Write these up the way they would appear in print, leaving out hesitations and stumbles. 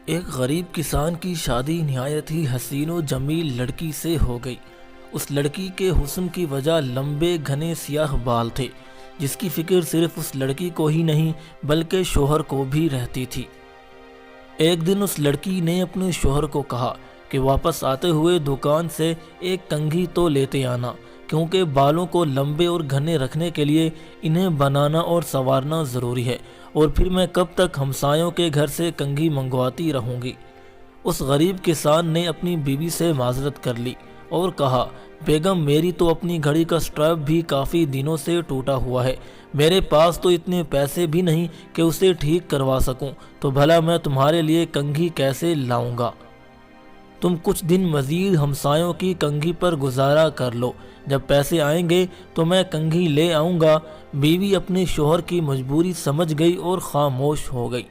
ایک غریب کسان کی شادی نہایت ہی حسین و جمیل لڑکی سے ہو گئی۔ اس لڑکی کے حسن کی وجہ لمبے گھنے سیاہ بال تھے، جس کی فکر صرف اس لڑکی کو ہی نہیں بلکہ شوہر کو بھی رہتی تھی۔ ایک دن اس لڑکی نے اپنے شوہر کو کہا کہ واپس آتے ہوئے دکان سے ایک کنگھی تو لیتے آنا، کیونکہ بالوں کو لمبے اور گھنے رکھنے کے لیے انہیں بنانا اور سنوارنا ضروری ہے، اور پھر میں کب تک ہمسایوں کے گھر سے کنگھی منگواتی رہوں گی۔ اس غریب کسان نے اپنی بیوی سے معذرت کر لی اور کہا، بیگم میری تو اپنی گھڑی کا سٹریپ بھی کافی دنوں سے ٹوٹا ہوا ہے، میرے پاس تو اتنے پیسے بھی نہیں کہ اسے ٹھیک کروا سکوں، تو بھلا میں تمہارے لیے کنگھی کیسے لاؤں گا؟ تم کچھ دن مزید ہمسایوں کی کنگھی پر گزارا کر لو، جب پیسے آئیں گے تو میں کنگھی لے آؤں گا۔ بیوی اپنے شوہر کی مجبوری سمجھ گئی اور خاموش ہو گئی۔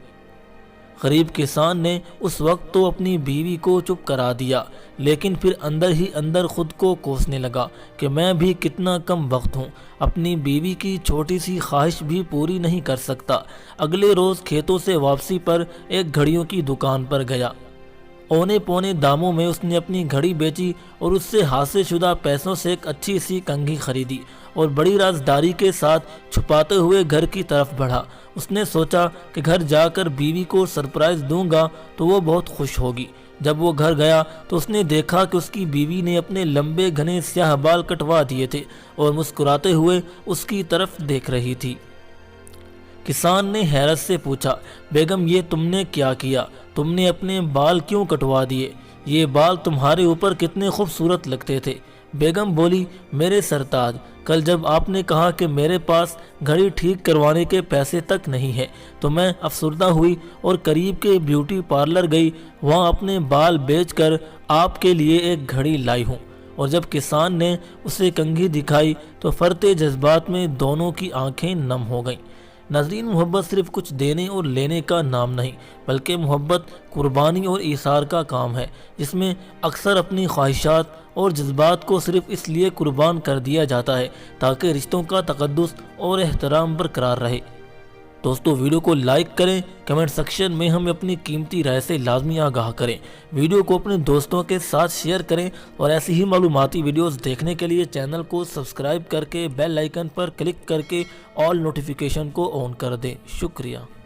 غریب کسان نے اس وقت تو اپنی بیوی کو چپ کرا دیا، لیکن پھر اندر ہی اندر خود کو کوسنے لگا کہ میں بھی کتنا کم بخت ہوں، اپنی بیوی کی چھوٹی سی خواہش بھی پوری نہیں کر سکتا۔ اگلے روز کھیتوں سے واپسی پر ایک گھڑیوں کی دکان پر گیا۔ اونے پونے داموں میں اس نے اپنی گھڑی بیچی اور اس سے حاصل شدہ پیسوں سے ایک اچھی سی کنگھی خریدی اور بڑی رازداری کے ساتھ چھپاتے ہوئے گھر کی طرف بڑھا۔ اس نے سوچا کہ گھر جا کر بیوی کو سرپرائز دوں گا تو وہ بہت خوش ہوگی۔ جب وہ گھر گیا تو اس نے دیکھا کہ اس کی بیوی نے اپنے لمبے گھنے سیاہ بال کٹوا دیے تھے اور مسکراتے ہوئے اس کی طرف دیکھ رہی تھی۔ کسان نے حیرت سے پوچھا، بیگم یہ تم نے کیا کیا؟ تم نے اپنے بال کیوں کٹوا دیے؟ یہ بال تمہارے اوپر کتنے خوبصورت لگتے تھے۔ بیگم بولی، میرے سرتاج، کل جب آپ نے کہا کہ میرے پاس گھڑی ٹھیک کروانے کے پیسے تک نہیں ہے تو میں افسردہ ہوئی اور قریب کے بیوٹی پارلر گئی، وہاں اپنے بال بیچ کر آپ کے لیے ایک گھڑی لائی ہوں۔ اور جب کسان نے اسے کنگھی دکھائی تو فرتے جذبات میں دونوں کی آنکھیں نم ہو گئیں۔ ناظرین، محبت صرف کچھ دینے اور لینے کا نام نہیں، بلکہ محبت قربانی اور ایثار کا کام ہے، جس میں اکثر اپنی خواہشات اور جذبات کو صرف اس لیے قربان کر دیا جاتا ہے تاکہ رشتوں کا تقدس اور احترام برقرار رہے۔ دوستو، ویڈیو کو لائک کریں، کمنٹ سیکشن میں ہمیں اپنی قیمتی رائے سے لازمی آگاہ کریں، ویڈیو کو اپنے دوستوں کے ساتھ شیئر کریں، اور ایسی ہی معلوماتی ویڈیوز دیکھنے کے لیے چینل کو سبسکرائب کر کے بیل آئیکن پر کلک کر کے آل نوٹیفیکیشن کو آن کر دیں۔ شکریہ۔